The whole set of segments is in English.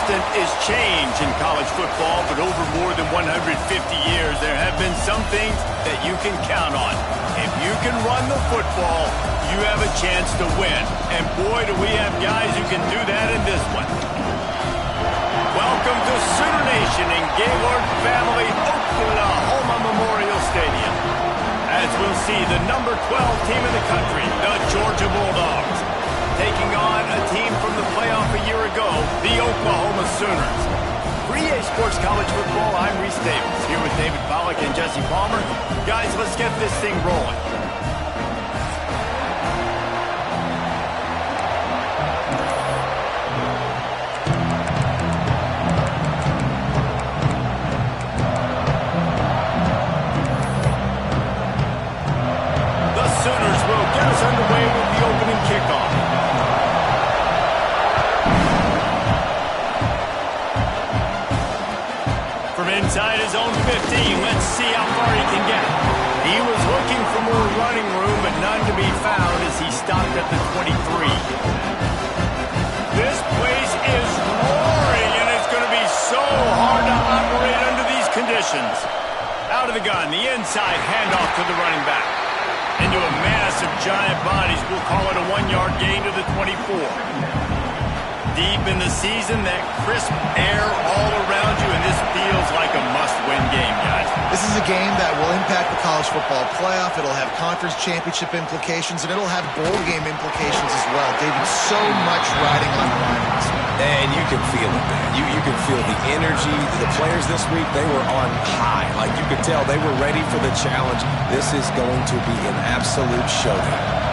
constant is change in college football, but over more than 150 years, there have been some things that you can count on. If you can run the football, you have a chance to win. And boy, do we have guys who can do that in this one. Welcome to Sooner Nation in Gaylord Family Oklahoma Memorial Stadium. As we'll see, the number 12 team in the country, the Georgia Bulldogs, taking on a team from the playoff a year ago, the Oklahoma Sooners. For EA Sports College Football, I'm Reese Davis, here with David Pollack and Jesse Palmer. Guys, let's get this thing rolling. The Sooners will get us underway with the opening kickoff. Inside his own 15, let's see how far he can get. He was looking for more running room, but none to be found as he stopped at the 23. This place is roaring, and it's going to be so hard to operate under these conditions. Out of the gun, the inside handoff to the running back. Into a mass of giant bodies, we'll call it a 1-yard gain to the 24. Deep in the season, that crisp air all around you, and this feels like a must-win game, guys. This is a game that will impact the college football playoff. It'll have conference championship implications, and it'll have bowl game implications as well. David, so much riding on the line in this one. And you can feel it, man. You can feel the energy. The players this week, they were on high. Like you could tell, they were ready for the challenge. This is going to be an absolute showdown.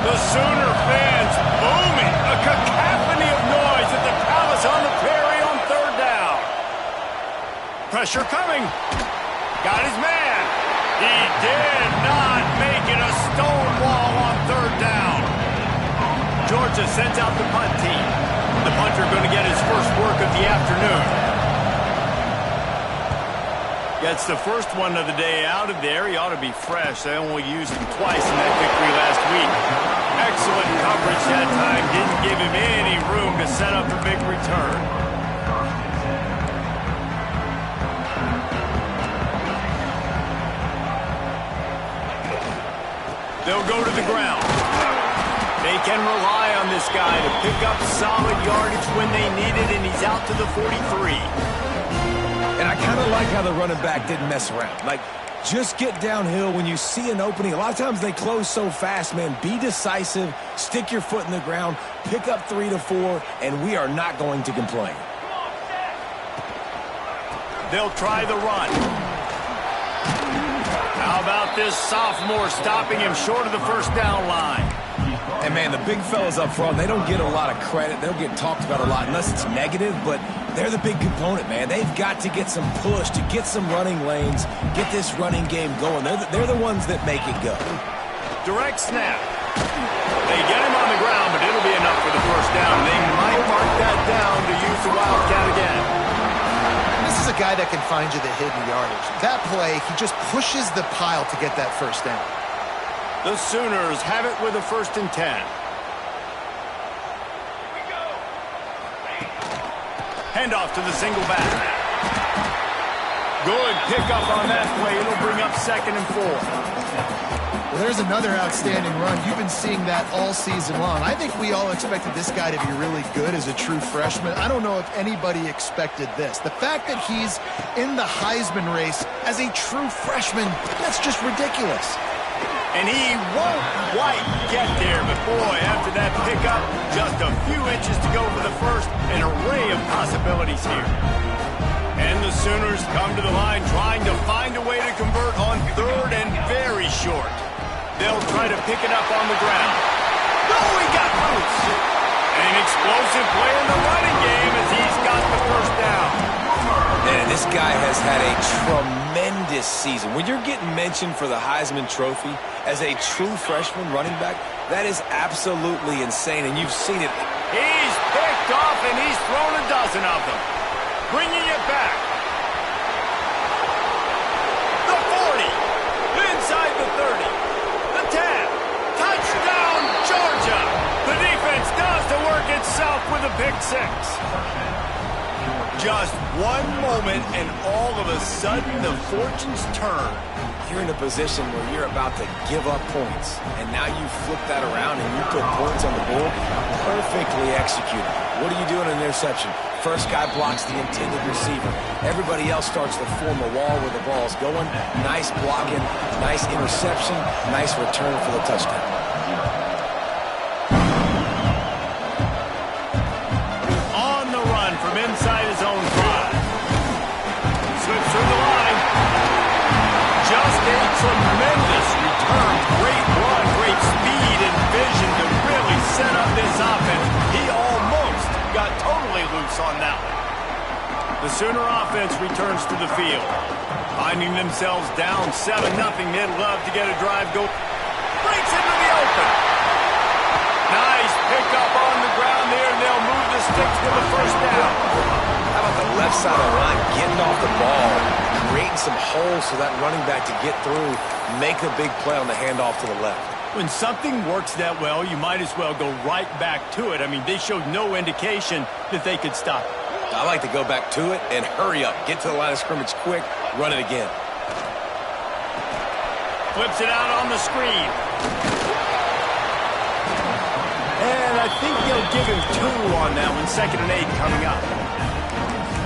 The Sooner fans booming, a cacophony of noise at the Palace on the Prairie on third down. Pressure coming. Got his man. He did not make it a stone wall on third down. Georgia sends out the punt team. The punter going to get his first work of the afternoon. Gets the first one of the day out of there. He ought to be fresh. They only used him twice in that victory last week. Excellent coverage that time. Didn't give him any room to set up a big return. They'll go to the ground. They can rely on this guy to pick up solid yardage when they need it, and he's out to the 43. And I kind of like how the running back didn't mess around. Like, just get downhill when you see an opening. A lot of times they close so fast, man. Be decisive, stick your foot in the ground, pick up 3 to 4, and we are not going to complain. They'll try the run. How about this sophomore stopping him short of the first down line? And, man, the big fellas up front, they don't get a lot of credit. They don't get talked about a lot unless it's negative, but they're the big component, man. They've got to get some push, to get some running lanes, get this running game going. They're the ones that make it go. Direct snap. They get him on the ground, but it'll be enough for the first down. They might mark that down to use the Wildcat again. This is a guy that can find you the hidden yardage. That play, he just pushes the pile to get that first down. The Sooners have it with a 1st and 10. Handoff to the single back. Good pickup on that play. It'll bring up 2nd and 4. Well, there's another outstanding run. You've been seeing that all season long. I think we all expected this guy to be really good as a true freshman. I don't know if anybody expected this. The fact that he's in the Heisman race as a true freshman, that's just ridiculous. And he won't quite get there, but boy, after that pickup, just a few inches to go for the first, an array of possibilities here. And the Sooners come to the line trying to find a way to convert on 3rd and very short. They'll try to pick it up on the ground. No, he got loose. An explosive play in the running game as he's got the first down. And this guy has had a tremendous season. When you're getting mentioned for the Heisman Trophy as a true freshman running back, that is absolutely insane, and you've seen it. He's picked off, and he's thrown a dozen of them. Bringing it back. The 40. Inside the 30. The 10. Touchdown, Georgia. The defense does the work itself with a pick 6. Just one moment, and all of a sudden, the fortunes turn. You're in a position where you're about to give up points, and now you flip that around and you put points on the board. Perfectly executed. What do you do in an interception? First guy blocks the intended receiver. Everybody else starts to form a wall where the ball's going. Nice blocking, nice interception, nice return for the touchdown. On the run from inside his own 5. Slips through the line. Just a tremendous return. Great run, great speed and vision to really set up this offense. He almost got totally loose on that one. The Sooner offense returns to the field. Finding themselves down 7-0, they'd love to get a drive go. Breaks into the open. Nice pickup on the ground there, and they'll move the sticks to the first down. How about the left side of the line getting off the ball, creating some holes for that running back to get through, make a big play on the handoff to the left. When something works that well, you might as well go right back to it. I mean, they showed no indication that they could stop it. I like to go back to it and hurry up. Get to the line of scrimmage quick, run it again. Flips it out on the screen. And I think they'll give him 2 on that one. 2nd and 8 coming up.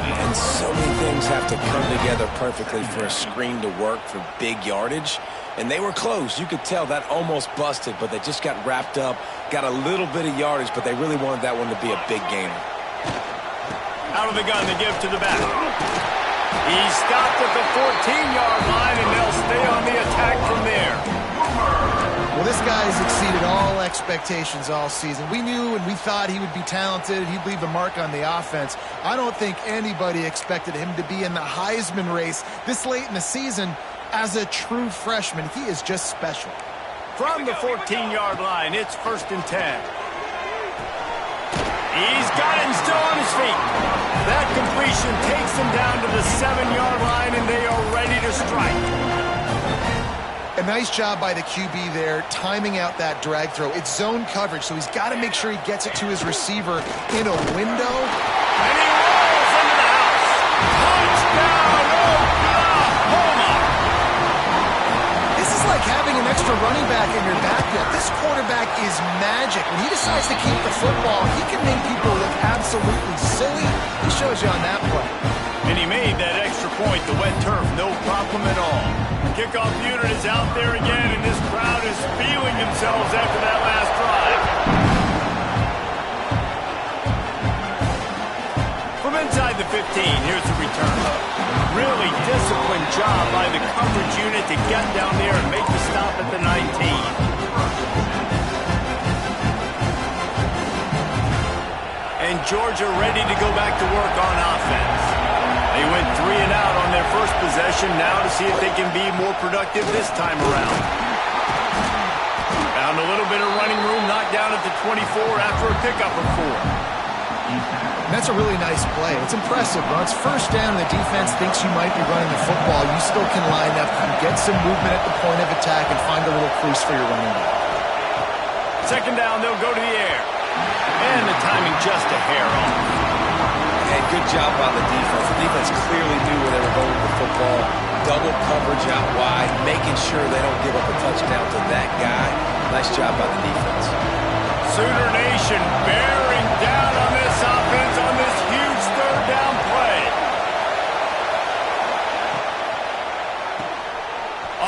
And so many things have to come together perfectly for a screen to work for big yardage. And they were close. You could tell that almost busted, but they just got wrapped up, got a little bit of yardage, but they really wanted that one to be a big gainer. Out of the gun to give to the back. He's stopped at the 14-yard line, and they'll stay on the attack from there. Well, this guy has exceeded all expectations all season. We knew and we thought he would be talented. He'd leave a mark on the offense. I don't think anybody expected him to be in the Heisman race this late in the season as a true freshman. He is just special. From the 14-yard line, it's 1st and 10. He's got it and still on his feet. That completion takes him down to the 7-yard line, and they are ready to strike. A nice job by the QB there, timing out that drag throw. It's zone coverage, so he's got to make sure he gets it to his receiver in a window. And he rolls into the house. Touchdown, Oklahoma! This is like having an extra running back in your backfield. This quarterback is magic. When he decides to keep the football, he can make people look absolutely silly. He shows you on that play. And he made that extra point, the wet turf, no problem at all. Kickoff unit is out there again, and this crowd is feeling themselves after that last drive. From inside the 15, here's the return. Really disciplined job by the coverage unit to get down there and make the stop at the 19. And Georgia ready to go back to work on offense. They went 3 and out on their first possession, now to see if they can be more productive this time around. Found a little bit of running room, knocked down at the 24 after a pickup of 4. That's a really nice play. It's impressive. Once first down, the defense thinks you might be running the football. You still can line up, you get some movement at the point of attack, and find a little crease for your running back. 2nd down, they'll go to the air. And the timing just a hair off. And good job by the defense. The defense clearly knew where they were going with the football. Double coverage out wide, making sure they don't give up a touchdown to that guy. Nice job by the defense. Sooner Nation bearing down on this offense on this huge 3rd down play.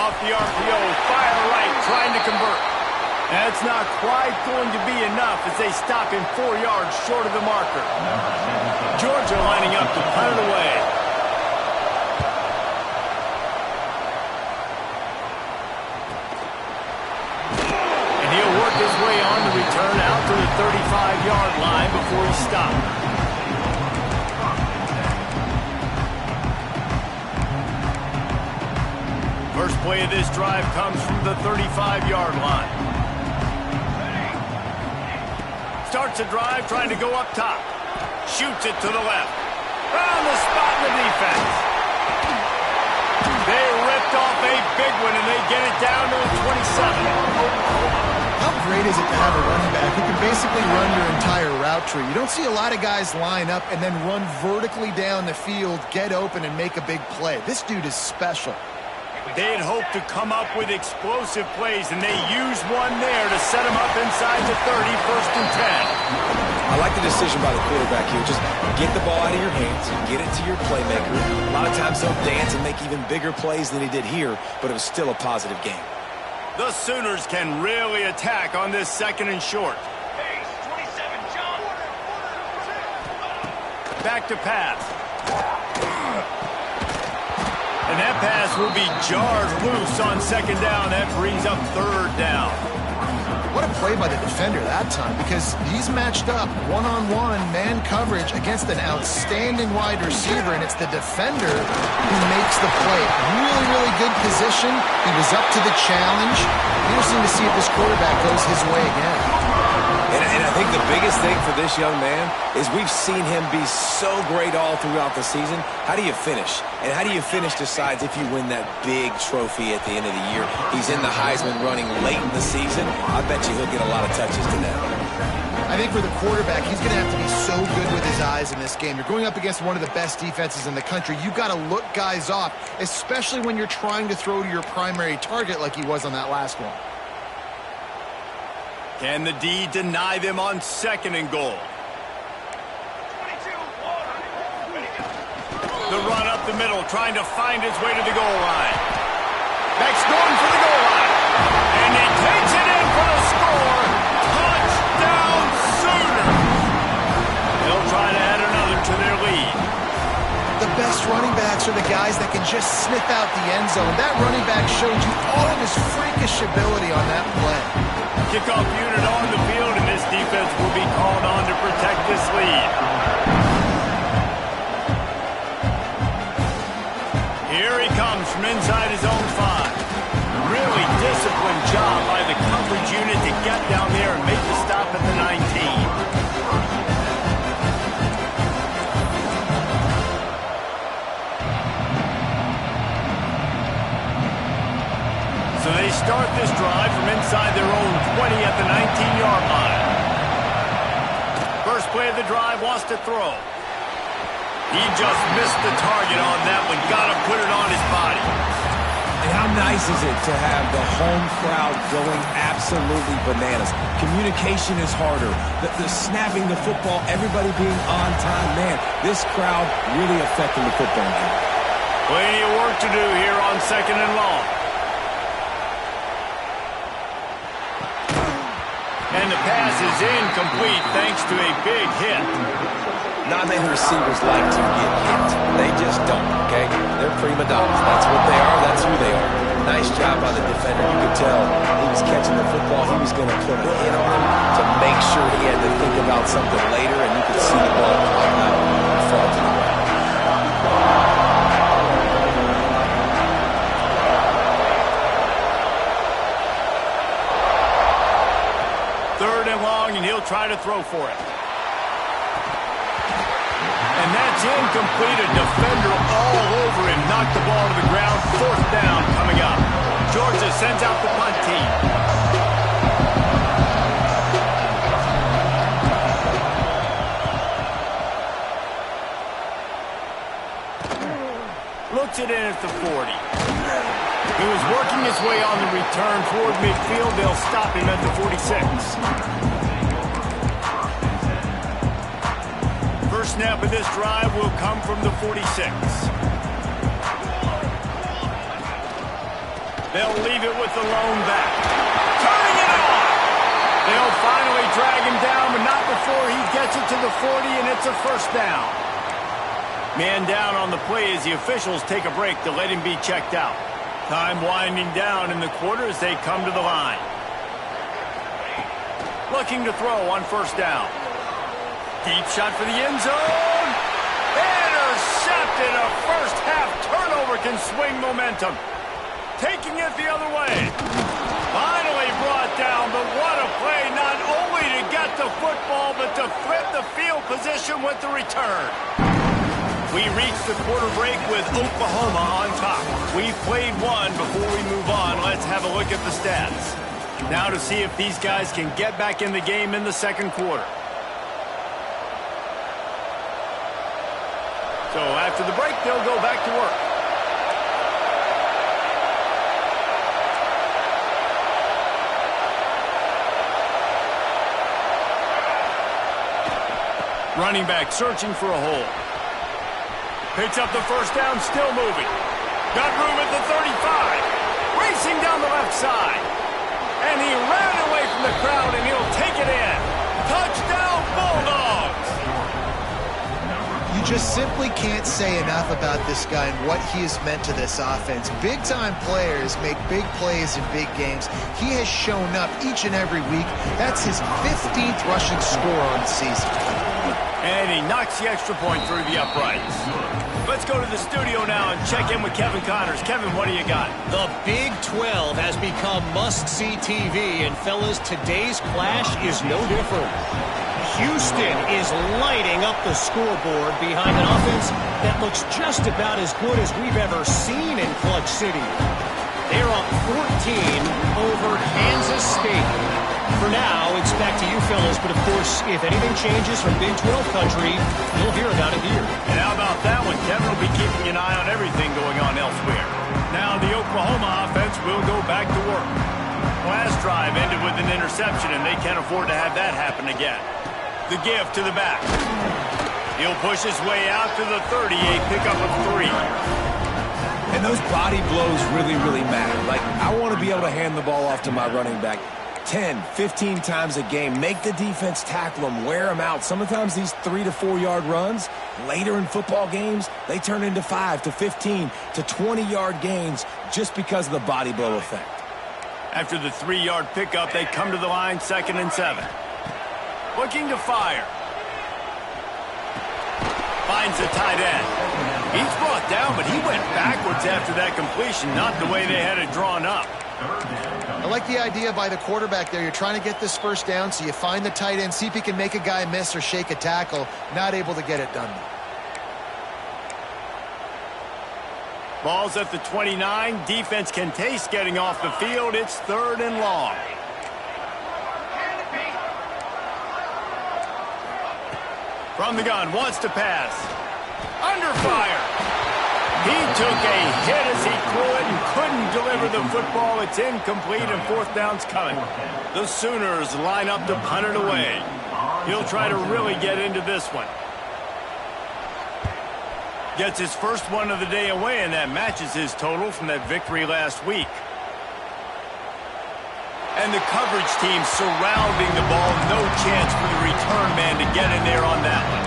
Off the RPO, fire right, trying to convert. That's not quite going to be enough as they stop him 4 yards short of the marker. Georgia lining up to punt it away. And he'll work his way on the return out to the 35-yard line before he stopped. First play of this drive comes from the 35-yard line. Starts a drive trying to go up top. Shoots it to the left. Found the spot in the defense. They ripped off a big one, and they get it down to the 27. How great is it to have a running back who can basically run your entire route tree? You don't see a lot of guys line up and then run vertically down the field, get open, and make a big play. This dude is special. They had hoped to come up with explosive plays, and they used one there to set them up inside the 30, 1st and 10. I like the decision by the quarterback here. Just get the ball out of your hands, get it to your playmaker. A lot of times he'll dance and make even bigger plays than he did here, but it was still a positive game. The Sooners can really attack on this 2nd and short. Back to pass. And that pass will be jarred loose on 2nd down. That brings up 3rd down. What a play by the defender that time, because he's matched up one-on-one man coverage against an outstanding wide receiver, and it's the defender who makes the play. Really, really good position. He was up to the challenge. Interesting to see if this quarterback goes his way again. And I think the biggest thing for this young man is we've seen him be so great all throughout the season. How do you finish? And how do you finish decides if you win that big trophy at the end of the year. He's in the Heisman running late in the season. I bet you he'll get a lot of touches today. I think for the quarterback, he's going to have to be so good with his eyes in this game. You're going up against one of the best defenses in the country. You've got to look guys off, especially when you're trying to throw to your primary target like he was on that last one. Can the D deny them on 2nd and goal? The run up the middle, trying to find his way to the goal line. Beck's going for the goal line. And he takes it in for the score. Touchdown Sooners. They'll try to add another to their lead. The best running backs are the guys that can just sniff out the end zone. That running back showed you all of his freakish ability on that play. Kickoff unit on the field, and this defense will be called on to protect this lead. Here he comes from inside his own 5. Really disciplined job by the coverage unit to get down there and make the stop at the 19. So they start this drive from inside their own 20 at the 19-yard line. First play of the drive, wants to throw. He just missed the target on that one. Got to put it on his body. And how nice is it to have the home crowd going absolutely bananas? Communication is harder. The snapping the football, everybody being on time. Man, this crowd really affecting the football game. Plenty of work to do here on 2nd and long. And the pass is incomplete thanks to a big hit. Not many receivers like to get hit. They just don't, okay? They're prima donnas. That's what they are. That's who they are. Nice job by the defender. You could tell he was catching the football. He was going to put a hit on him to make sure he had to think about something later, and you could see the ball come out and fall to the ground. And he'll try to throw for it. And that's incomplete. A defender all over him. Knocked the ball to the ground. 4th down coming up. Georgia sends out the punt team. Looks it in at the 40. He was working his way on the return toward midfield. They'll stop him at the 46. First snap of this drive will come from the 46. They'll leave it with the lone back. Turning it on! They'll finally drag him down, but not before he gets it to the 40, and it's a 1st down. Man down on the play as the officials take a break to let him be checked out. Time winding down in the quarter as they come to the line. Looking to throw on 1st down. Deep shot for the end zone. Intercepted. A first-half turnover can swing momentum. Taking it the other way. Finally brought down, but what a play, not only to get the football, but to flip the field position with the return. We reach the quarter break with Oklahoma on top. We've played one before we move on. Let's have a look at the stats. Now to see if these guys can get back in the game in the second quarter. So after the break, they'll go back to work. Running back searching for a hole. Picks up the first down, still moving. Got room at the 35. Racing down the left side. And he ran away from the crowd, and he'll take it in. Touchdown, Bulldogs! You just simply can't say enough about this guy and what he has meant to this offense. Big-time players make big plays in big games. He has shown up each and every week. That's his 15th rushing score on the season. And he knocks the extra point through the uprights. Let's go to the studio now and check in with Kevin Connors. Kevin, what do you got? The Big 12 has become must-see TV, and fellas, today's clash is no different. Houston is lighting up the scoreboard behind an offense that looks just about as good as we've ever seen in Clutch City. They're up 14 over Kansas State. For now, it's back to you fellas, but of course, if anything changes from Big 12 country, you'll hear about it here. And how about that one? Kevin will be keeping an eye on everything going on elsewhere. Now the Oklahoma offense will go back to work. Last drive ended with an interception, and they can't afford to have that happen again. The give to the back. He'll push his way out to the 38, pickup of 3. And those body blows really, really matter. Like, I want to be able to hand the ball off to my running back 10, 15 times a game. Make the defense tackle them, wear them out. Sometimes these 3 to 4 yard runs, later in football games, they turn into 5 to 15 to 20 yard gains just because of the body blow effect. After the 3 yard pickup, they come to the line, 2nd and 7. Looking to fire. Finds the tight end. He's brought down, but he went backwards after that completion, not the way they had it drawn up. I like the idea by the quarterback there. You're trying to get this first down, so you find the tight end, see if he can make a guy miss or shake a tackle. Not able to get it done. Ball's at the 29. Defense can taste getting off the field. It's 3rd and long. From the gun, wants to pass. Under fire. He took a hit as he threw it and couldn't deliver the football. It's incomplete and 4th down's coming. The Sooners line up to punt it away. He'll try to really get into this one. Gets his first one of the day away, and that matches his total from that victory last week. And the coverage team surrounding the ball. No chance for the return man to get in there on that one.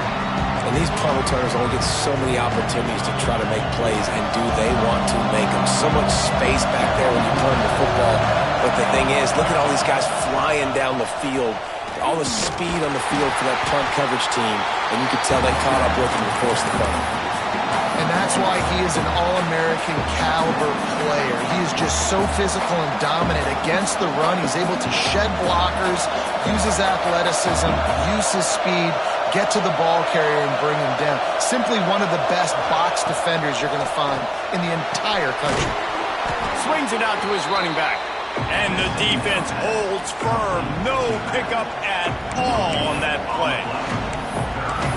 And these punt returners only get so many opportunities to try to make plays, and do they want to make them? So much space back there when you punt the football. But the thing is, look at all these guys flying down the field. All the speed on the field for that punt coverage team, and you could tell they caught up with him to force the punt. And that's why he is an All-American caliber player. He is just so physical and dominant against the run. He's able to shed blockers, use his athleticism, use his speed, get to the ball carrier and bring him down. Simply one of the best box defenders you're going to find in the entire country. Swings it out to his running back. And the defense holds firm. No pickup at all on that play.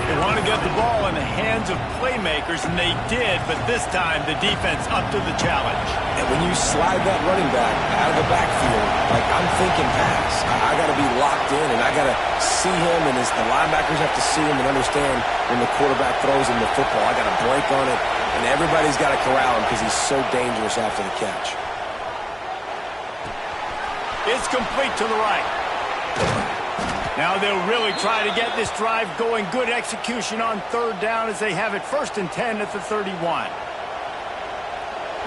They want to get the ball in the hands of playmakers, and they did, but this time the defense up to the challenge. And when you slide that running back out of the backfield, like I'm thinking pass, I got to be locked in, and I got to see him, and as the linebackers have to see him and understand when the quarterback throws him the football, I got to break on it, and everybody's got to corral him because he's so dangerous after the catch. It's complete to the right. Now they'll really try to get this drive going. Good execution on 3rd down as they have it 1st and 10 at the 31.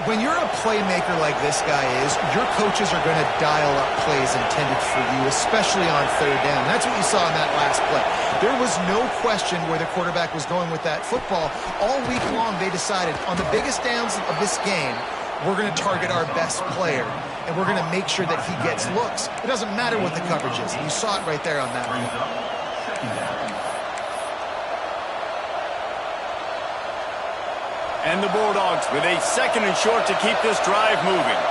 When you're a playmaker like this guy is, your coaches are going to dial up plays intended for you, especially on 3rd down. That's what you saw in that last play. There was no question where the quarterback was going with that football. All week long, they decided on the biggest downs of this game, we're going to target our best player, and we're going to make sure that he gets looks. It doesn't matter what the coverage is. You saw it right there on that one. And the Bulldogs with a 2nd and short to keep this drive moving.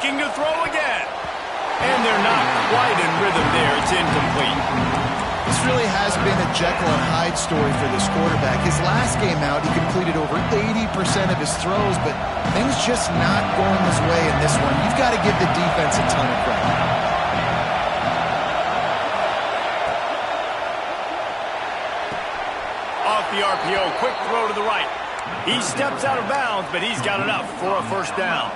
Looking to throw again. And they're not quite in rhythm there. It's incomplete. This really has been a Jekyll and Hyde story for this quarterback. His last game out, he completed over 80% of his throws, but things just not going his way in this one. You've got to give the defense a ton of credit. Off the RPO, quick throw to the right. He steps out of bounds, but he's got enough for a first down.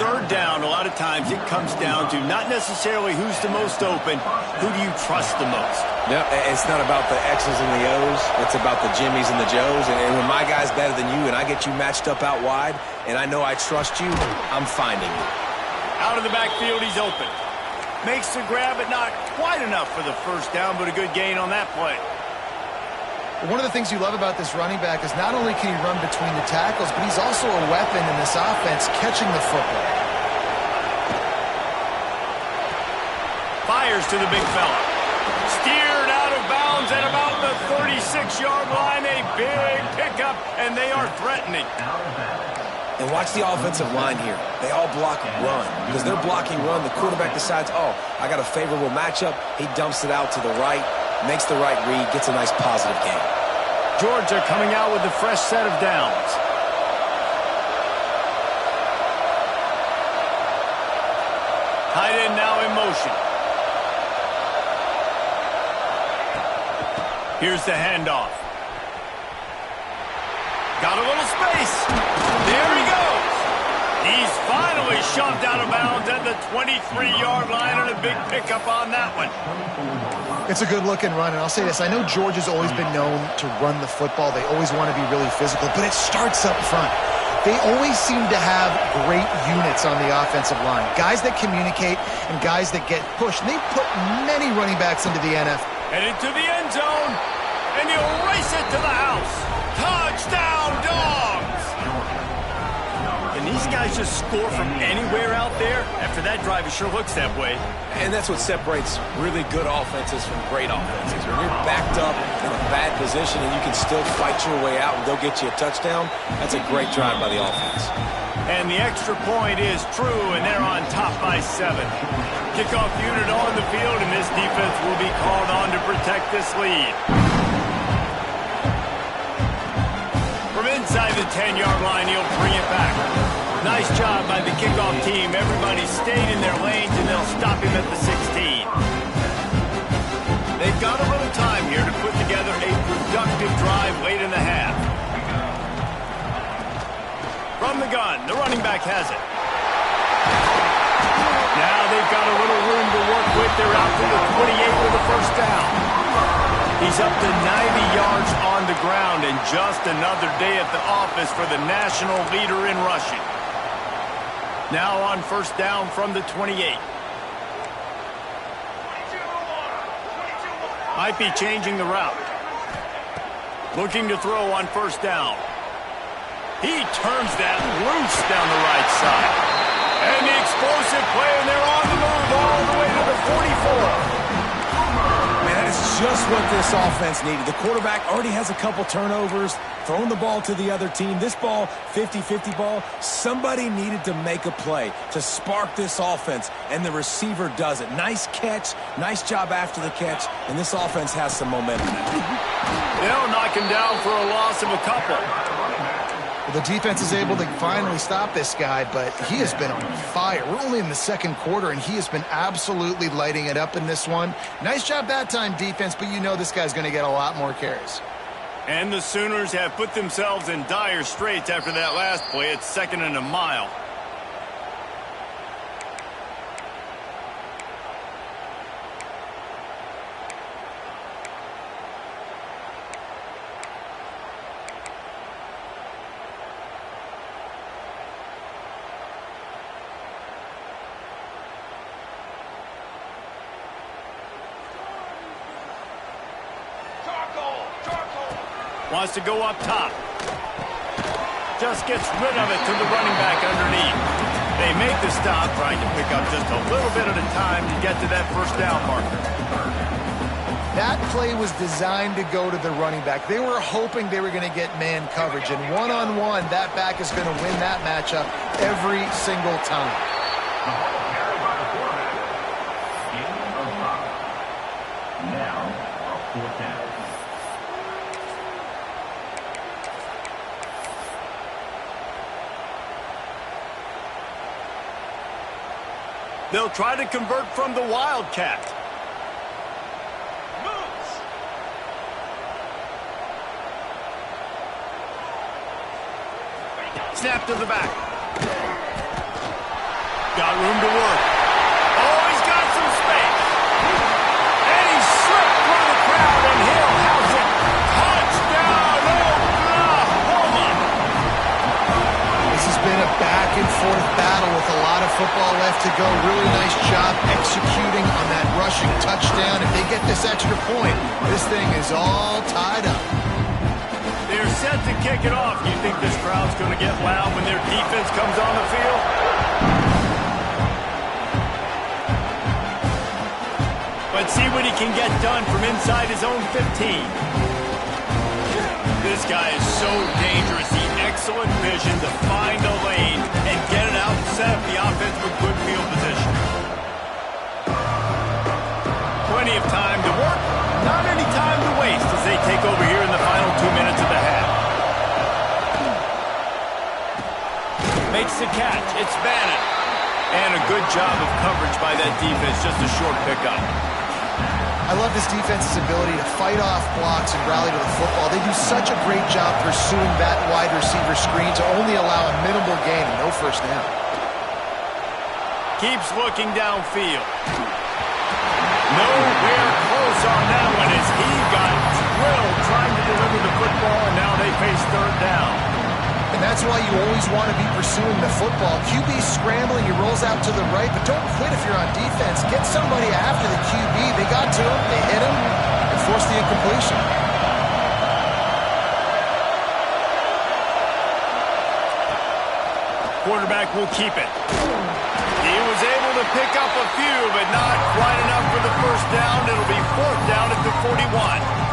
Third down, a lot of times it comes down to not necessarily who's the most open, who do you trust the most? Yeah, it's not about the X's and the O's. It's about the Jimmies and the Joes. And when my guy's better than you and I get you matched up out wide and I know I trust you, I'm finding you. Out of the backfield, he's open. Makes the grab, but not quite enough for the first down, but a good gain on that play. One of the things you love about this running back is not only can he run between the tackles, but he's also a weapon in this offense catching the football. Fires to the big fella. Steered out of bounds at about the 36-yard line. A big pickup, and they are threatening. And watch the offensive line here. They all block run. Because they're blocking run, the quarterback decides, oh, I got a favorable matchup. He dumps it out to the right, makes the right read, gets a nice positive gain. Georgia coming out with a fresh set of downs. Tight end now in motion. Here's the handoff. Got a little space. There he goes. He's finally shoved out of bounds at the 23-yard line, and a big pickup on that one. It's a good-looking run, and I'll say this. I know Georgia's always been known to run the football. They always want to be really physical, but it starts up front. They always seem to have great units on the offensive line, guys that communicate and guys that get pushed. And they put many running backs into the NFL. Headed to the end zone, and he'll race it to the house. Touchdown, Dogs! And these guys just score from anywhere out there. After that drive, it sure looks that way. And that's what separates really good offenses from great offenses. When you're backed up in a bad position and you can still fight your way out and go get you a touchdown, that's a great drive by the offense. And the extra point is true, and they're on top by 7. Kickoff unit on the field, and this defense will be called on to protect this lead. From inside the 10-yard line, he'll bring it back. Nice job by the kickoff team. Everybody stayed in their lanes, and they'll stop him at the 16. They've got a little time here to put together a productive drive late in the half. From the gun, the running back has it. Now they've got a little room to work with. They're out to the 28 with the first down. He's up to 90 yards on the ground, and just another day at the office for the national leader in rushing. Now on first down from the 28. Might be changing the route. Looking to throw on first down. He turns that loose down the right side. And the explosive play, and they're on the move all the way to the 44. Man, that is just what this offense needed. The quarterback already has a couple turnovers, throwing the ball to the other team. This ball, 50-50 ball, somebody needed to make a play to spark this offense, and the receiver does it. Nice catch, nice job after the catch, and this offense has some momentum. They'll knock him down for a loss of a couple. Well, the defense is able to finally stop this guy, but he has been on fire. We're only in the second quarter, and he has been absolutely lighting it up in this one. Nice job that time, defense, but you know this guy's going to get a lot more carries. And the Sooners have put themselves in dire straits after that last play. It's 2nd and a mile. Wants to go up top. Just gets rid of it to the running back underneath. They make the stop, trying to pick up just a little bit at a time to get to that first down marker. That play was designed to go to the running back. They were hoping they were going to get man coverage, and one-on-one, that back is going to win that matchup every single time. carried by the quarterback. Gain of 5. Now, a 4th down. They'll try to convert from the Wildcat. Snap to the back. Got room to work. Oh, he's got some space. And he slipped through the crowd, and he'll house it. Touchdown, Oklahoma! This has been a back-and-forth battle with a lot of football left to go. Really nice job executing on that rushing touchdown. If they get this extra point, this thing is all tied up. They're set to kick it off. You think this crowd's going to get loud when their defense comes on the field? Let's see what he can get done from inside his own 15. This guy is so dangerous. He excellent vision to find a lane and get it out and set up the offense with good field position. Plenty of time to work. Not any time to waste as they take over here in the final 2 minutes of the half. Makes the catch. It's Bannon. And a good job of coverage by that defense. Just a short pickup. I love this defense's ability to fight off blocks and rally to the football. They do such a great job pursuing that wide receiver screen to only allow a minimal gain and no first down. Keeps looking downfield. Nowhere close on that one as he got drilled trying to deliver the football, and now they face 3rd down. And that's why you always want to be pursuing the football. QB's scrambling, he rolls out to the right, but don't quit if you're on defense. Get somebody after the QB. They got to him, they hit him, and forced the incompletion. Quarterback will keep it. He was able to pick up a few, but not quite enough for the first down. It'll be 4th down at the 41.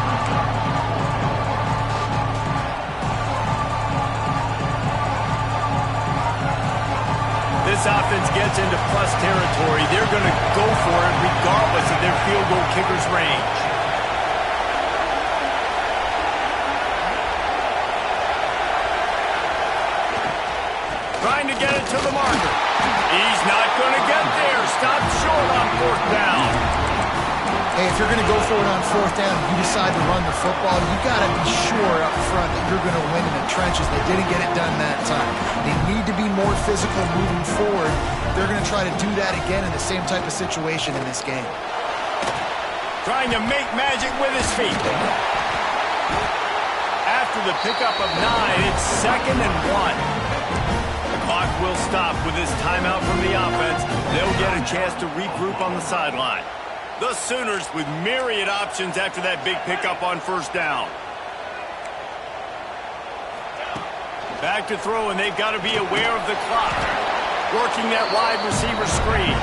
This offense gets into plus territory. They're going to go for it regardless of their field goal kicker's range. Trying to get it to the marker. He's not going to get there. Stopped short on 4th down. Hey, if you're going to go for it on 4th down and you decide to run the football, you got to be sure up front that you're going to win in the trenches. They didn't get it done that time. They need to be more physical moving forward. They're going to try to do that again in the same type of situation in this game. Trying to make magic with his feet. After the pickup of 9, it's 2nd and 1. Clock will stop with this timeout from the offense. They'll get a chance to regroup on the sideline. The Sooners with myriad options after that big pickup on 1st down. Back to throw, and they've got to be aware of the clock. Working that wide receiver screen.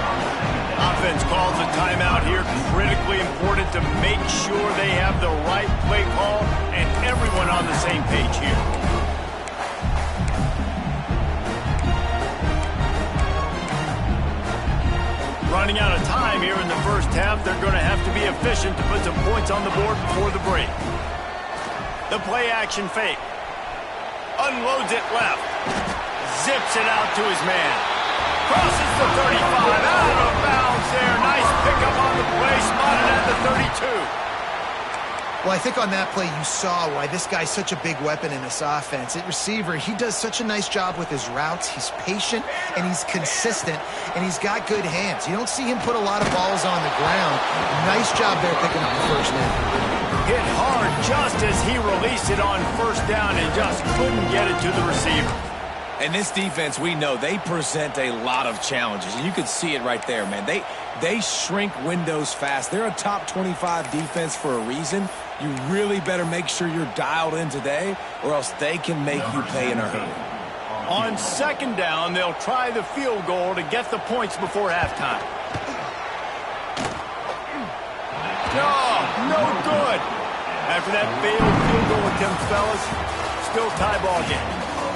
Offense calls a timeout here. Critically important to make sure they have the right play call and everyone on the same page here. Running out of time here in the first half. They're going to have to be efficient to put some points on the board before the break. The play action fake. Unloads it left. Zips it out to his man. Crosses the 35. Out of bounds there. Nice pickup on the play. Spotted at the 32. Well, I think on that play you saw why this guy's such a big weapon in this offense. At receiver, he does such a nice job with his routes. He's patient, and he's consistent, and he's got good hands. You don't see him put a lot of balls on the ground. Nice job there picking up the first down. Hit hard just as he released it on 1st down and just couldn't get it to the receiver. And this defense, we know, they present a lot of challenges. And you can see it right there, man. They shrink windows fast. They're a top 25 defense for a reason. You really better make sure you're dialed in today, or else they can make you pay in a hurry. On 2nd down, they'll try the field goal to get the points before halftime. No good. After that failed field goal attempt, fellas, still tie ball game.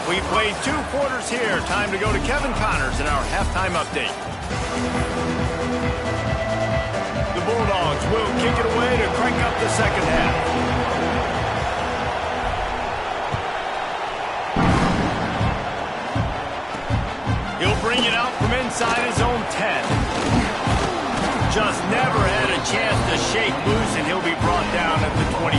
We played 2 quarters here. Time to go to Kevin Connors in our halftime update. The Bulldogs will kick it away to crank up the second half. He'll bring it out from inside his own 10. Just never had a chance to shake loose, and he'll be brought down at the 24.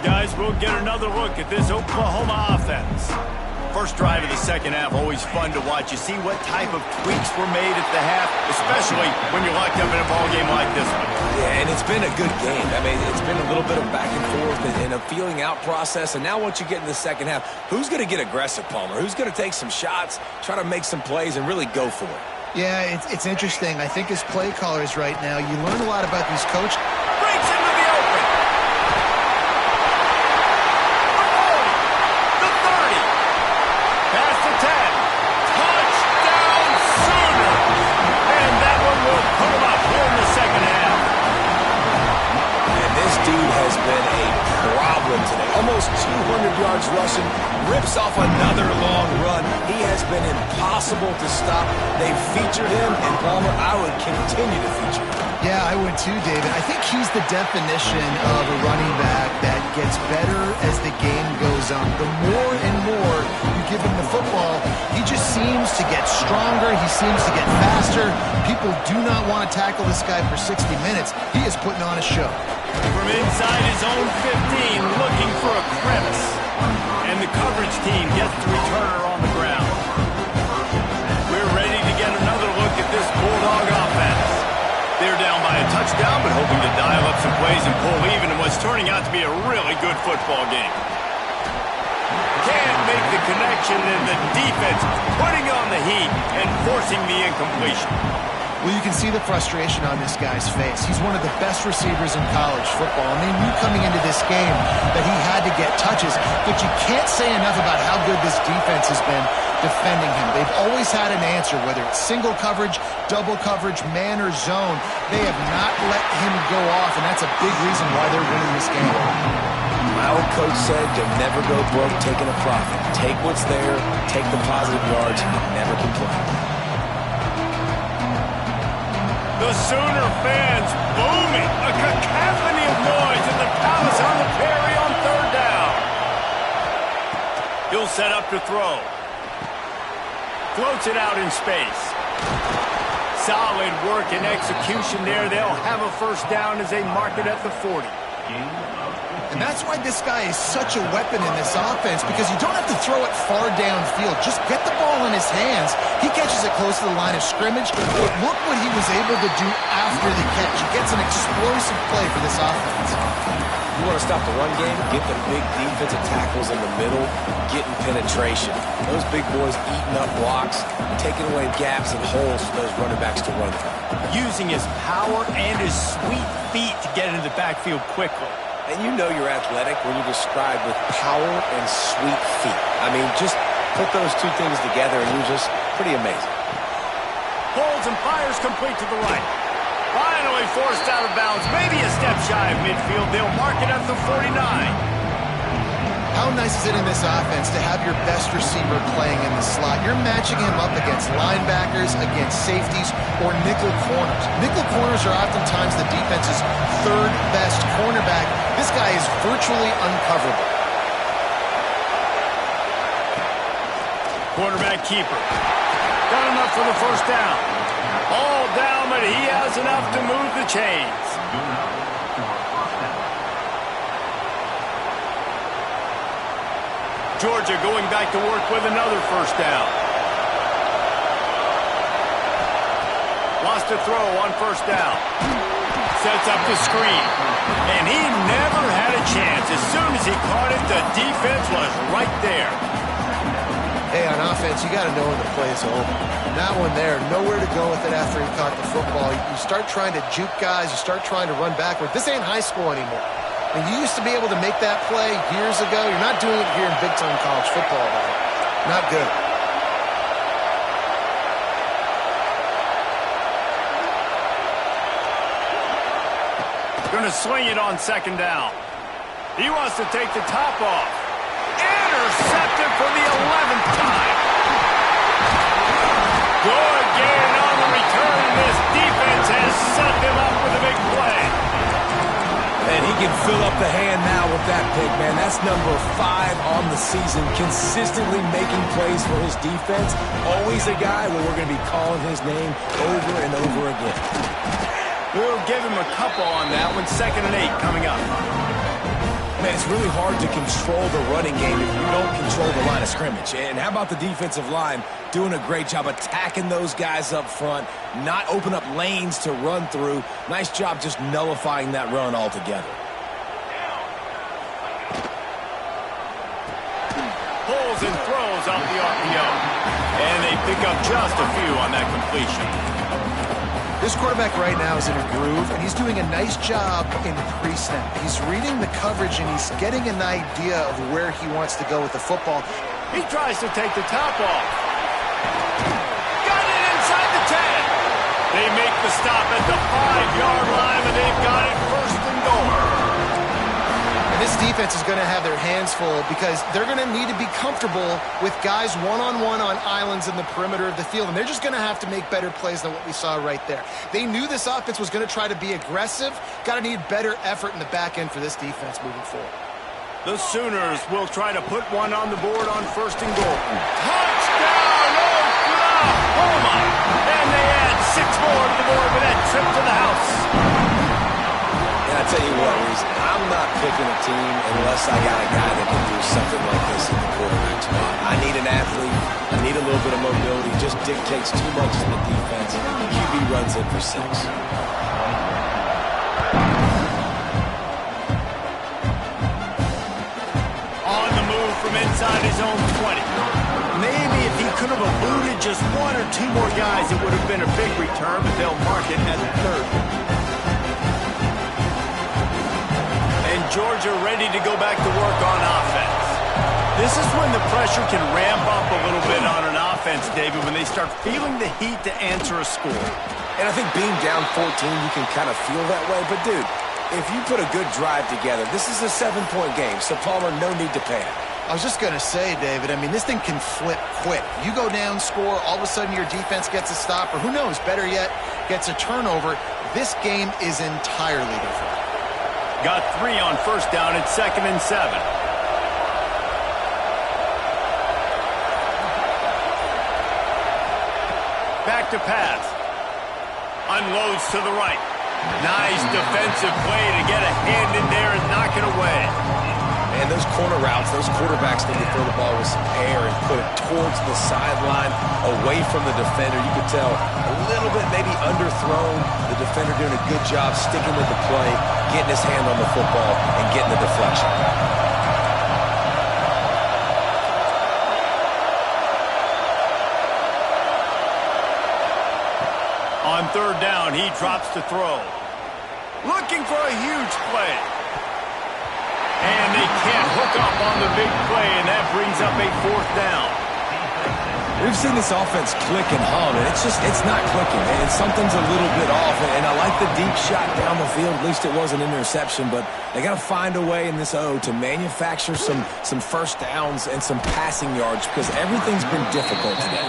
Guys, we'll get another look at this Oklahoma offense. First drive of the second half, always fun to watch. You see what type of tweaks were made at the half, especially when you're locked up in a ball game like this one. Yeah, and it's been a good game. I mean, it's been a little bit of back and forth and a feeling out process. And now once you get in the second half, who's going to get aggressive, Palmer? Who's going to take some shots, try to make some plays, and really go for it? Yeah, it's interesting. I think as play callers right now, you learn a lot about these coaches. Breaks into the open. The 30. Past the 10. Touchdown Sooners. And that one will put them up here in the second half. And this dude has been a problem today. Almost 200 yards rushing. Rips off another long run. He has been impossible to stop. They've featured him, and Palmer, I would continue to feature him. Yeah, I would too, David. I think he's the definition of a running back that gets better as the game goes on. The more and more you give him the football, he just seems to get stronger. He seems to get faster. People do not want to tackle this guy for 60 minutes. He is putting on a show. From inside his own 15, looking for a crevice. And the coverage team gets the returner on the ground. We're ready to get another look at this Bulldog offense. They're down by a touchdown, but hoping to dial up some plays and pull even in what's turning out to be a really good football game. Can't make the connection, and the defense putting on the heat and forcing the incompletion. Well, you can see the frustration on this guy's face. He's one of the best receivers in college football, and they knew coming into this game that he had to get touches, but you can't say enough about how good this defense has been defending him. They've always had an answer, whether it's single coverage, double coverage, man or zone. They have not let him go off, and that's a big reason why they're winning this game. My old coach said you'll never go broke taking a profit. Take what's there, take the positive yards, and never complain. The Sooner fans booming, a cacophony of noise in the Palace on the Prairie on third down. He'll set up to throw. Floats it out in space. Solid work and execution there. They'll have a first down as they mark it at the 40. And that's why this guy is such a weapon in this offense, because you don't have to throw it far downfield. Just get the ball in his hands. He catches it close to the line of scrimmage, but look what he was able to do after the catch. He gets an explosive play for this offense. You want to stop the run game? Get the big defensive tackles in the middle, getting penetration. Those big boys eating up blocks, taking away gaps and holes for those running backs to run through. Using his power and his sweet feet to get into the backfield quickly. And you know you're athletic when you're described with power and sweet feet. I mean, just put those two things together and you're just pretty amazing. Holds and fires complete to the right. Finally forced out of bounds. Maybe a step shy of midfield. They'll mark it at the 49. How nice is it in this offense to have your best receiver playing in the slot? You're matching him up against linebackers, against safeties, or nickel corners. Nickel corners are oftentimes the defense's third best cornerback. This guy is virtually uncoverable. Quarterback keeper. Got enough for the first down. All down, but he has enough to move the chains. Georgia going back to work with another first down. Lost a throw on first down. Sets up the screen. And he never had a chance. As soon as he caught it, the defense was right there. Hey, on offense, you got to know when the play is over. That one there, nowhere to go with it after he caught the football. You start trying to juke guys. You start trying to run backward. This ain't high school anymore. And you used to be able to make that play years ago. You're not doing it here in big-time college football, though. Not good. Going to swing it on second down. He wants to take the top off. Intercepted for the 11th time. Good gain on the return. This defense has set them up with a big play. And he can fill up the hand now with that pick, man. That's number 5 on the season, consistently making plays for his defense. Always a guy where we're going to be calling his name over and over again. We'll give him a couple on that one. 2nd and 8 coming up. Man, it's really hard to control the running game if you don't control the line of scrimmage. And how about the defensive line doing a great job attacking those guys up front, not open up lanes to run through. Nice job just nullifying that run altogether. Pulls and throws off the RPO. And they pick up just a few on that completion. This quarterback right now is in a groove, and he's doing a nice job in pre-snap. He's reading the coverage, and he's getting an idea of where he wants to go with the football. He tries to take the top off. Got it inside the 10. They make the stop at the 5-yard line, and they've got it 1st and goal. And this defense is going to have their hands full because they're going to need to be comfortable with guys one-on-one on islands in the perimeter of the field, and they're just going to have to make better plays than what we saw right there. They knew this offense was going to try to be aggressive. Got to need better effort in the back end for this defense moving forward. The Sooners will try to put one on the board on 1st and goal. Touchdown, Oklahoma! And they add 6 more to the board with that trip to the house. And I tell you what, Reese, I'm not picking a team unless I got a guy that can do something like this in the quarterback spot. I need an athlete. I need a little bit of mobility. Just dictates too much to the defense. QB runs in for 6. On the move from inside his own 20. Maybe if he could have eluded just 1 or 2 more guys, it would have been a big return, but they'll mark it as a 3rd. Georgia ready to go back to work on offense. This is when the pressure can ramp up a little bit on an offense, David, when they start feeling the heat to answer a score. And I think being down 14, you can kind of feel that way. But, dude, if you put a good drive together, this is a 7-point game, so Palmer, no need to panic. I was just going to say, David, I mean, this thing can flip quick. You go down, score, all of a sudden your defense gets a stop, or who knows, better yet, gets a turnover. This game is entirely different. Got 3 on 1st down at 2nd and 7. Back to pass. Unloads to the right. Nice defensive play to get a hand in there and knock it away. And those corner routes, those quarterbacks need to throw the ball with some air and put it towards the sideline, away from the defender. You could tell a little bit maybe underthrown. The defender doing a good job sticking with the play, getting his hand on the football, and getting the deflection. On 3rd down, he drops to throw. Looking for a huge play. And they can't hook up on the big play, and that brings up a 4th down. We've seen this offense click and hum, and it's not clicking, and something's a little bit off. And I like the deep shot down the field. At least it was an interception, but they got to find a way in this O to manufacture some 1st downs and some passing yards because everything's been difficult today.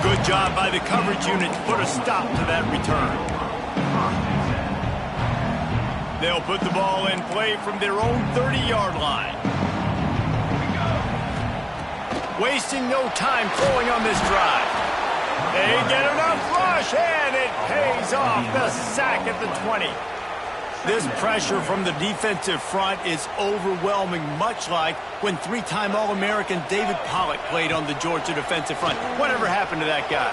Good job by the coverage unit to put a stop to that return. They'll put the ball in play from their own 30-yard line. Wasting no time throwing on this drive. They get enough rush, and it pays off. The sack at the 20. This pressure from the defensive front is overwhelming, much like when 3-time All-American David Pollock played on the Georgia defensive front. Whatever happened to that guy?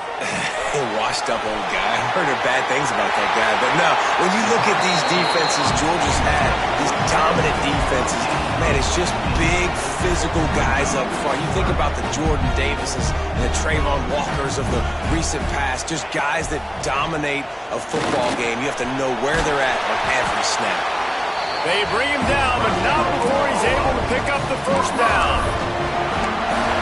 Washed-up old guy. I heard bad things about that guy. But no, when you look at these defenses Georgia's had, these dominant defenses, man, it's just big, physical guys up front. You think about the Jordan Davises and the Trayvon Walkers of the recent past, just guys that dominate a football game. You have to know where they're at on every snap. They bring him down, but not before he's able to pick up the 1st down.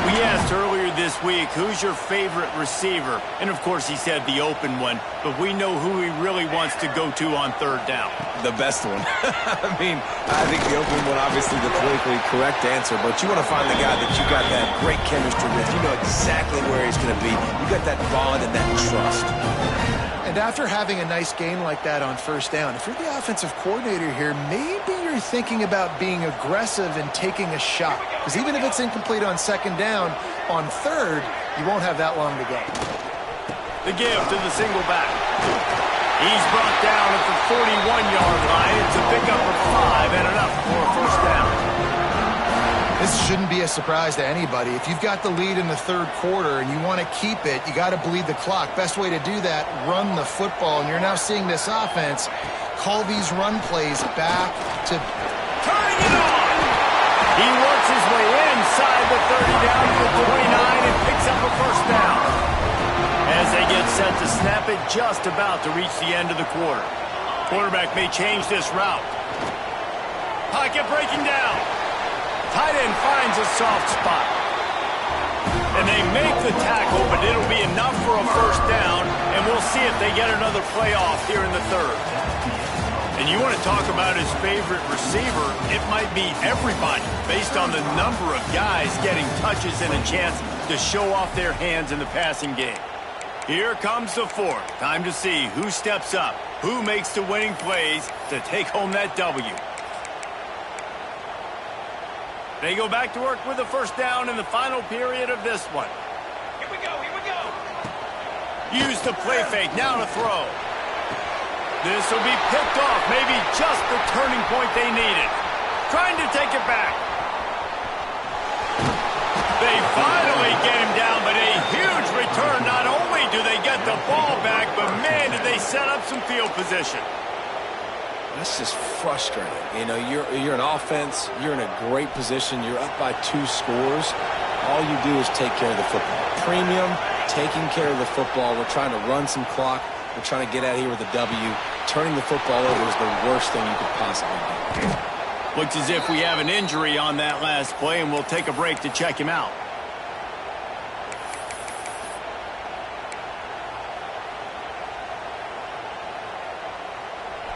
We asked earlier this week, who's your favorite receiver? And, of course, he said the open one, but we know who he really wants to go to on third down. The best one. I mean, I think the open one, obviously the politically correct answer, but you want to find the guy that you got that great chemistry with. You know exactly where he's going to be. You got that bond and that trust. And after having a nice gain like that on first down, if you're the offensive coordinator here, maybe you're thinking about being aggressive and taking a shot. Because even if it's incomplete on second down, on third, you won't have that long to go. The give to the single back. He's brought down at the 41-yard line. It's a pickup of 5 and enough for a first down. This shouldn't be a surprise to anybody. If you've got the lead in the third quarter and you want to keep it, you got to bleed the clock. Best way to do that, run the football. And you're now seeing this offense call these run plays back to... Turning it on! He works his way inside the 30 down to the 29 and picks up a first down. As they get set to snap it, just about to reach the end of the quarter. Quarterback may change this route. Pocket breaking down. Tight end finds a soft spot. And they make the tackle, but it'll be enough for a first down, and we'll see if they get another play off here in the third. And you want to talk about his favorite receiver, it might be everybody, based on the number of guys getting touches and a chance to show off their hands in the passing game. Here comes the fourth. Time to see who steps up, who makes the winning plays to take home that W. They go back to work with a first down in the final period of this one. Here we go, here we go. Use the play fake, now to throw. This will be picked off, maybe just the turning point they needed. Trying to take it back. They finally get him down, but a huge return. Not only do they get the ball back, but man, did they set up some field position. That's just frustrating. You know, you're an offense. You're in a great position. You're up by 2 scores. All you do is take care of the football. Premium, taking care of the football. We're trying to run some clock. We're trying to get out of here with a W. Turning the football over is the worst thing you could possibly do. Looks as if we have an injury on that last play, and we'll take a break to check him out.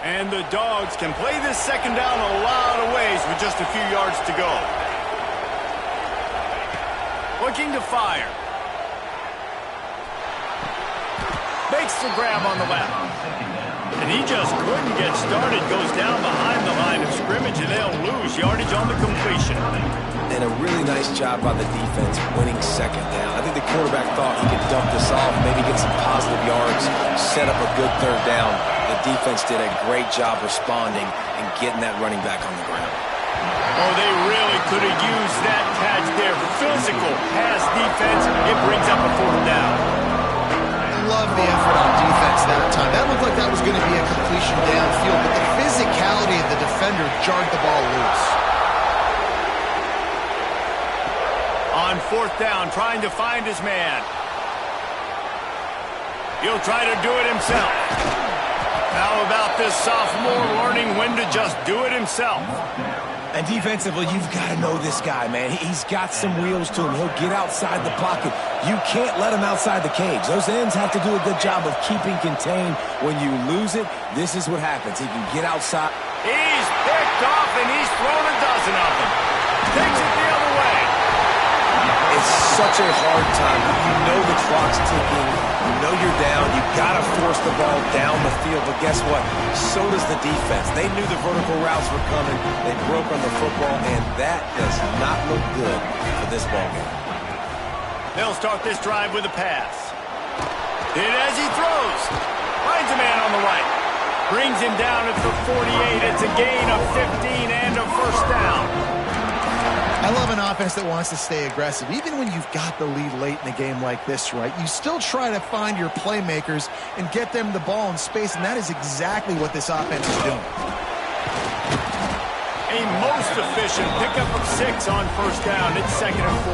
And the Dogs can play this second down a lot of ways with just a few yards to go. Looking to fire. Makes the grab on the left. And he just couldn't get started. Goes down behind the line of scrimmage, and they'll lose yardage on the completion. And a really nice job by the defense winning second down. I think the quarterback thought he could dump this off, maybe get some positive yards, set up a good third down. The defense did a great job responding and getting that running back on the ground. Oh, they really could have used that catch there. Physical pass defense. It brings up a fourth down. Love the effort on defense that time. That looked like that was going to be a completion downfield, but the physicality of the defender jarred the ball loose. On fourth down, trying to find his man. He'll try to do it himself. How about this sophomore learning when to just do it himself? And defensively, you've got to know this guy, man. He's got some wheels to him. He'll get outside the pocket. You can't let him outside the cage. Those ends have to do a good job of keeping contained. When you lose it, this is what happens. He can get outside. He's picked off, and he's thrown a dozen of them. Takes it the other way. It's such a hard time. You know the clock's ticking. You know you're down. You got to force the ball down the field. But guess what? So does the defense. They knew the vertical routes were coming. They broke on the football, and that does not look good for this ball game. They'll start this drive with a pass. Hit as he throws. Finds a man on the right. Brings him down at the 48. It's a gain of 15 and a first down. I love an offense that wants to stay aggressive. Even when you've got the lead late in a game like this, right, you still try to find your playmakers and get them the ball in space, and that is exactly what this offense is doing. A most efficient pickup of 6 on first down. It's 2nd and 4.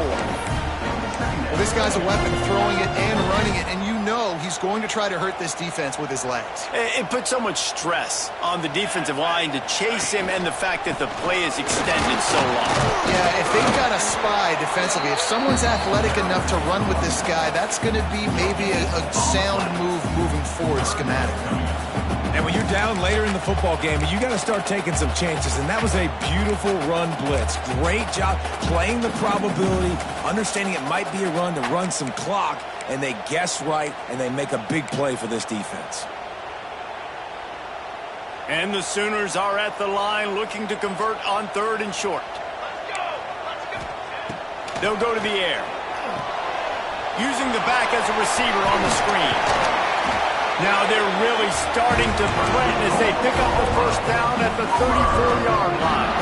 Well, this guy's a weapon, throwing it and running it, and you know he's he's going to try to hurt this defense with his legs. It puts so much stress on the defensive line to chase him and the fact that the play is extended so long. Yeah, if they've got a spy defensively, if someone's athletic enough to run with this guy, that's going to be maybe a sound move moving forward schematically. And when you're down later in the football game, you got to start taking some chances. And that was a beautiful run blitz. Great job playing the probability, understanding it might be a run to run some clock, and they guess right, and they make a big play for this defense. And the Sooners are at the line looking to convert on 3rd and short. They'll go to the air. Using the back as a receiver on the screen. Now they're really starting to threaten as they pick up the first down at the 34-yard line.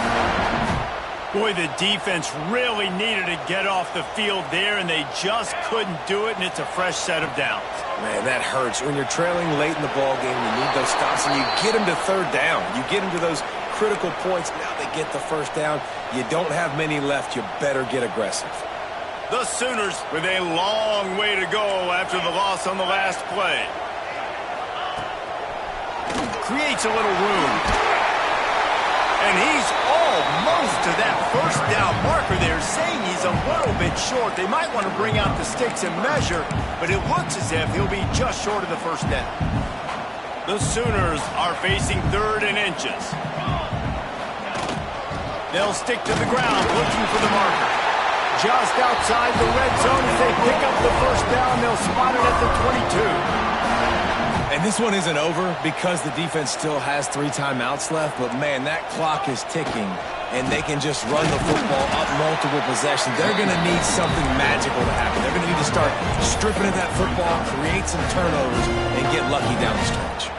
Boy, the defense really needed to get off the field there, and they just couldn't do it, and it's a fresh set of downs. Man, that hurts. When you're trailing late in the ball game, you need those stops, and you get them to 3rd down. You get them to those critical points. Now they get the first down. You don't have many left. You better get aggressive. The Sooners with a long way to go after the loss on the last play. Creates a little room. And he's almost to that first down marker there, saying he's a little bit short. They might want to bring out the sticks and measure, but it looks as if he'll be just short of the first down. The Sooners are facing 3rd and inches. They'll stick to the ground looking for the marker. Just outside the red zone as they pick up the first down, they'll spot it at the 22. And this one isn't over because the defense still has 3 timeouts left. But, man, that clock is ticking, and they can just run the football up multiple possessions. They're going to need something magical to happen. They're going to need to start stripping at that football, create some turnovers, and get lucky down the stretch.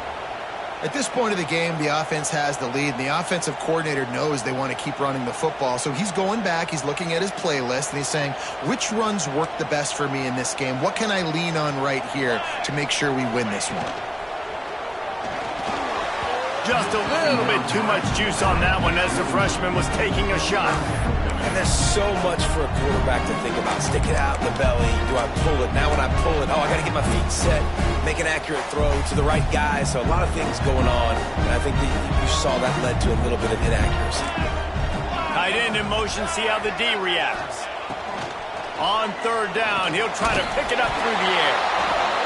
At this point of the game, the offense has the lead, and the offensive coordinator knows they want to keep running the football. So he's going back, he's looking at his playlist, and he's saying, which runs work the best for me in this game? What can I lean on right here to make sure we win this one? Just a little bit too much juice on that one as the freshman was taking a shot. And there's so much for a quarterback to think about. Stick it out in the belly. Do I pull it? Now when I pull it, I got to get my feet set, make an accurate throw to the right guy. So a lot of things going on, and I think that you saw that led to a little bit of inaccuracy. Tight end in motion, see how the D reacts. On 3rd down, he'll try to pick it up through the air.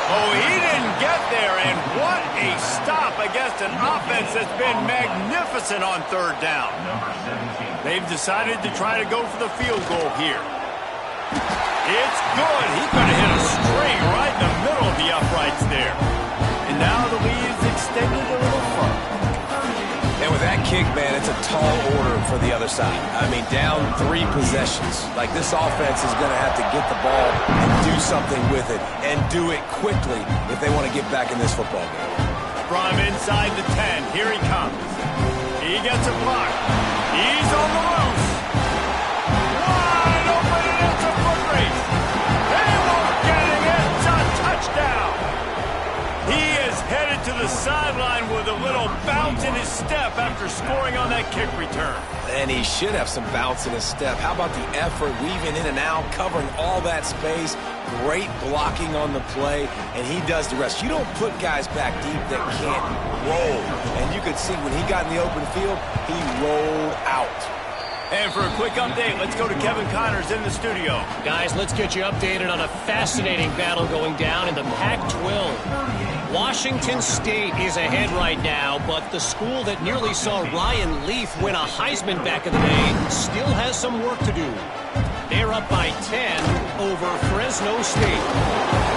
Oh, he didn't get there, and what a stop against an offense that's been magnificent on 3rd down. They've decided to try to go for the field goal here. It's good. He could have hit a string right in the middle of the uprights there. And now the lead is extended a little further. And with that kick, man, it's a tall order for the other side. I mean, down 3 possessions. Like, this offense is going to have to get the ball and do something with it, and do it quickly if they want to get back in this football game. From inside the 10, here he comes. He gets a block. He's on the loose. Wide open, and it's a foot race. They won't get him. It's a touchdown. He is headed to the sideline with a little bounce in his step after scoring on that kick return. And he should have some bounce in his step. How about the effort, weaving in and out, covering all that space, great blocking on the play, and he does the rest. You don't put guys back deep that can't roll. And you could see when he got in the open field, he rolled out. And for a quick update, let's go to Kevin Connors in the studio. Guys, let's get you updated on a fascinating battle going down in the Pac-12. Washington State is ahead right now, but the school that nearly saw Ryan Leaf win a Heisman back in the day still has some work to do. They're up by 10 over Fresno State.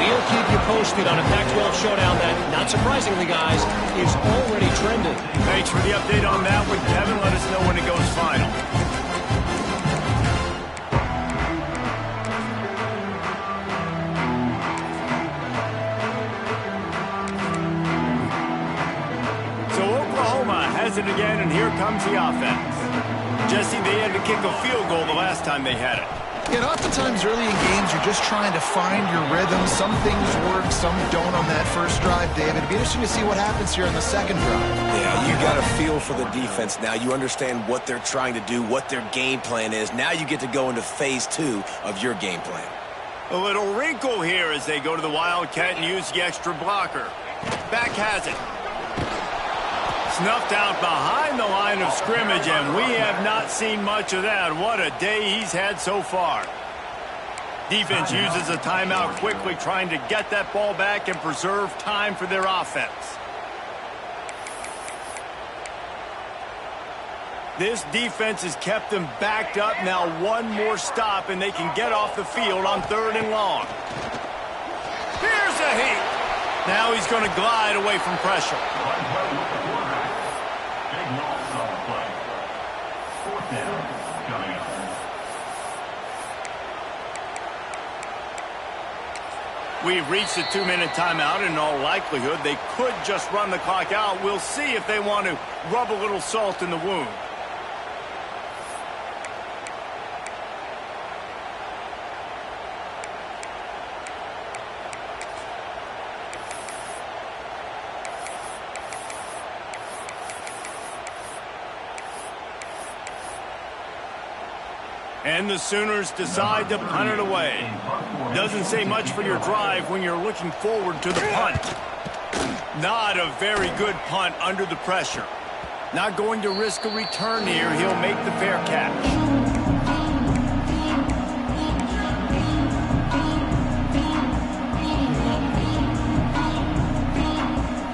We'll keep you posted on a Pac-12 showdown that, not surprisingly, guys, is already trending. Thanks for the update on that one, Kevin. Let us know when it goes final. So Oklahoma has it again, and here comes the offense. Jesse, they had to kick a field goal the last time they had it. And oftentimes early in games, you're just trying to find your rhythm. Some things work, some don't on that first drive, David. It'd be interesting to see what happens here on the second drive. Yeah, you got a feel for the defense now. You understand what they're trying to do, what their game plan is. Now you get to go into phase 2 of your game plan. A little wrinkle here as they go to the Wildcat and use the extra blocker. Back has it. Snuffed out behind the line of scrimmage, and we have not seen much of that. What a day he's had so far. Defense uses a timeout quickly, trying to get that ball back and preserve time for their offense. This defense has kept them backed up. Now one more stop, and they can get off the field on 3rd and long. Here's a heat. Now he's going to glide away from pressure. Big loss on the play. 4th down coming up. We've reached a 2-minute timeout. In all likelihood, they could just run the clock out. We'll see if they want to rub a little salt in the wound. And the Sooners decide to punt it away. Doesn't say much for your drive when you're looking forward to the punt. Not a very good punt under the pressure. Not going to risk a return here. He'll make the fair catch.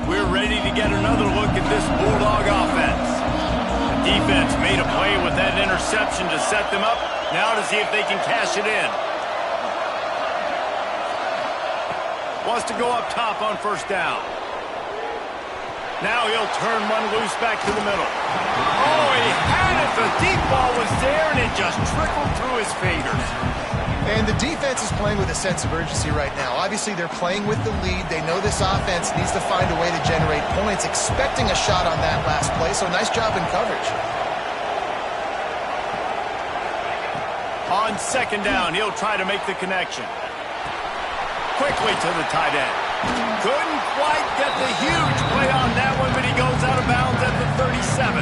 We're ready to get another look at this Bulldog offense. Defense made a play with that interception to set them up. Now to see if they can cash it in. Wants to go up top on 1st down. Now he'll turn one loose back to the middle. Oh, he had it. The deep ball was there, and it just trickled through his fingers. And the defense is playing with a sense of urgency right now. Obviously, they're playing with the lead. They know this offense needs to find a way to generate points, expecting a shot on that last play, so nice job in coverage. On 2nd down, he'll try to make the connection. Quickly to the tight end. Couldn't quite get the huge play on that one, but he goes out of bounds at the 37.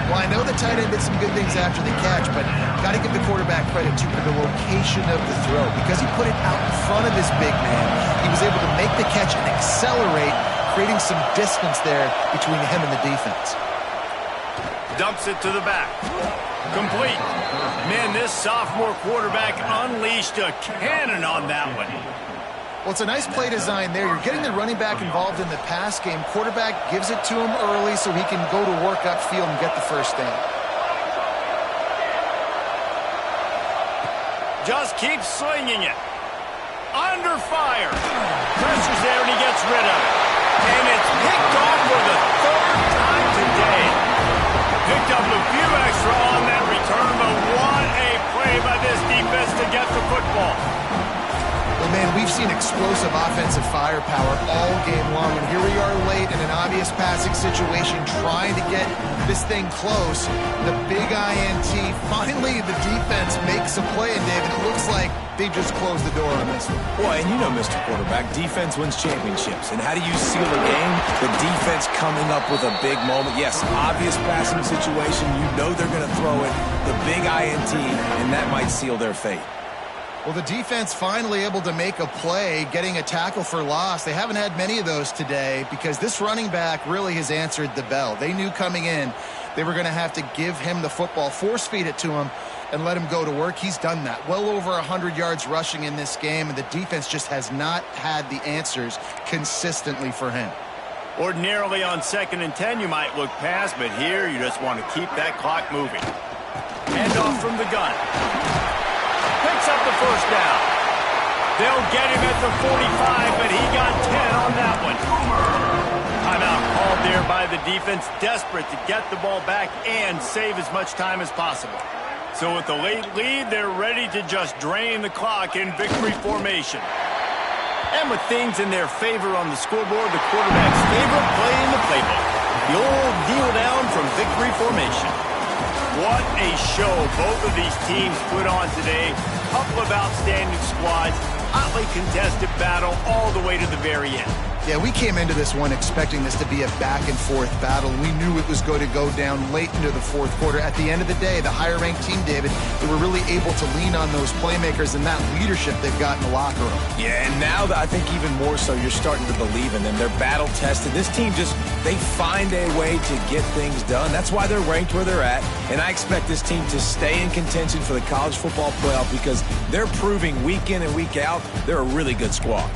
Well, I know the tight end did some good things after the catch, but got to give the quarterback credit, too, for the location of the throw. Because he put it out in front of his big man, he was able to make the catch and accelerate, creating some distance there between him and the defense. Dumps it to the back. Complete. Man, this sophomore quarterback unleashed a cannon on that one. Well, it's a nice play design there. You're getting the running back involved in the pass game. Quarterback gives it to him early so he can go to work upfield and get the 1st down. Just keeps slinging it. Under fire. Pressure's there, and he gets rid of it. And it's picked off for the 3rd time today. Picked up a few extra on that return, but what a play by this defense to get the football. Well, man, we've seen explosive offensive firepower all game long, and here we are late in an obvious passing situation trying to get this thing close. The big INT, finally the defense makes a play, and David, it looks like they've just closed the door on this one. Boy, and you know, Mr. Quarterback, defense wins championships. And how do you seal a game? The defense coming up with a big moment. Yes, obvious passing situation. You know they're going to throw it. The big INT, and that might seal their fate. Well, the defense finally able to make a play, getting a tackle for loss. They haven't had many of those today because this running back really has answered the bell. They knew coming in they were going to have to give him the football, force feed it to him, and let him go to work. He's done that. Well over 100 yards rushing in this game, and the defense just has not had the answers consistently for him. Ordinarily on 2nd and 10, you might look past, but here you just want to keep that clock moving. Hand off from the gun. Picks up the 1st down. They'll get him at the 45, but he got 10 on that one. Timeout called there by the defense, desperate to get the ball back and save as much time as possible. So with the late lead, they're ready to just drain the clock in victory formation. And with things in their favor on the scoreboard, the quarterback's favorite play in the playbook, the old kneel down from victory formation. What a show both of these teams put on today. Couple of outstanding squads. hotly contested battle all the way to the very end. Yeah, we came into this one expecting this to be a back-and-forth battle. We knew it was going to go down late into the fourth quarter. At the end of the day, the higher-ranked team, David, they were really able to lean on those playmakers and that leadership they've got in the locker room. Yeah, and now I think even more so, you're starting to believe in them. They're battle-tested. This team they find a way to get things done. That's why they're ranked where they're at, and I expect this team to stay in contention for the college football playoff because they're proving week in and week out they're a really good squad.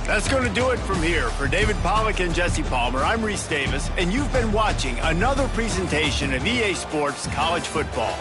That's going to do it from here. For David Pollack and Jesse Palmer, I'm Reese Davis, and you've been watching another presentation of EA Sports College Football.